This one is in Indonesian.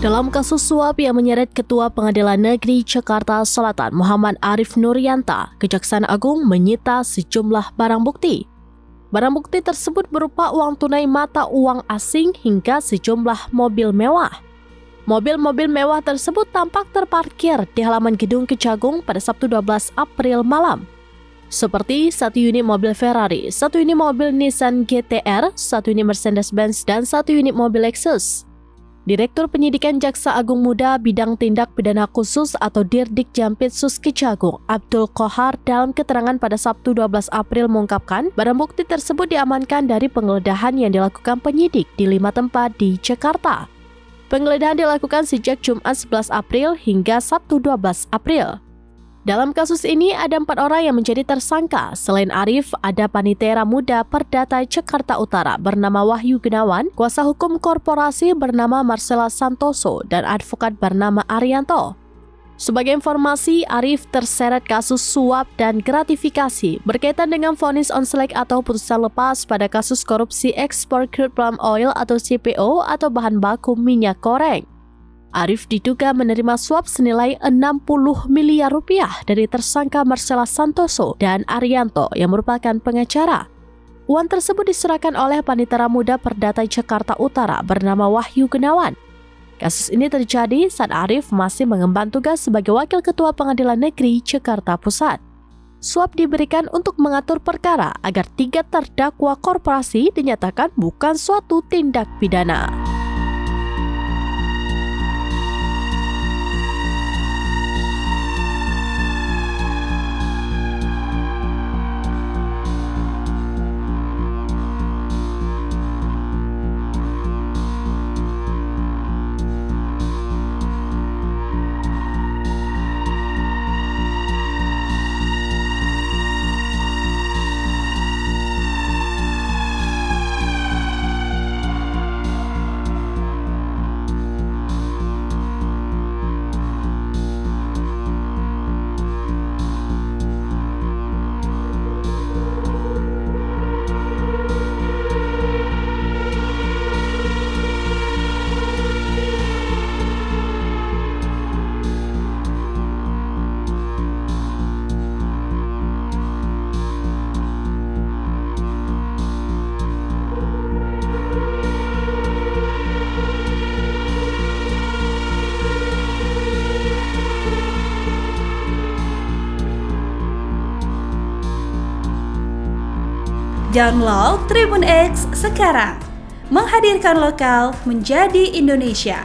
Dalam kasus suap yang menyeret Ketua Pengadilan Negeri Jakarta Selatan Muhammad Arif Nurianta, Kejaksaan Agung menyita sejumlah barang bukti. Barang bukti tersebut berupa uang tunai mata uang asing hingga sejumlah mobil mewah. Mobil-mobil mewah tersebut tampak terparkir di halaman gedung Kejagung pada Sabtu 12 April malam. Seperti 1 unit mobil Ferrari, 1 unit mobil Nissan GT-R, 1 unit Mercedes-Benz, dan 1 unit mobil Lexus. Direktur Penyidikan Jaksa Agung Muda Bidang Tindak Pidana Khusus atau Dirdik Jampitsus Kejagung, Abdul Qohar, dalam keterangan pada Sabtu 12 April mengungkapkan barang bukti tersebut diamankan dari penggeledahan yang dilakukan penyidik di 5 tempat di Jakarta. Penggeledahan dilakukan sejak Jumat 11 April hingga Sabtu 12 April. Dalam kasus ini ada 4 orang yang menjadi tersangka. Selain Arif, ada Panitera Muda Perdata Jakarta Utara bernama Wahyu Gunawan, kuasa hukum korporasi bernama Marcella Santoso, dan advokat bernama Arianto. Sebagai informasi, Arif terseret kasus suap dan gratifikasi berkaitan dengan vonis on-select atau putusan lepas pada kasus korupsi ekspor crude palm oil atau CPO atau bahan baku minyak goreng. Arif diduga menerima suap senilai 60 miliar rupiah dari tersangka Marcella Santoso dan Arianto yang merupakan pengacara. Uang tersebut diserahkan oleh Panitera Muda Perdata Jakarta Utara bernama Wahyu Gunawan. Kasus ini terjadi saat Arif masih mengemban tugas sebagai Wakil Ketua Pengadilan Negeri Jakarta Pusat. Suap diberikan untuk mengatur perkara agar 3 terdakwa korporasi dinyatakan bukan suatu tindak pidana. Download Tribun X sekarang, menghadirkan lokal menjadi Indonesia.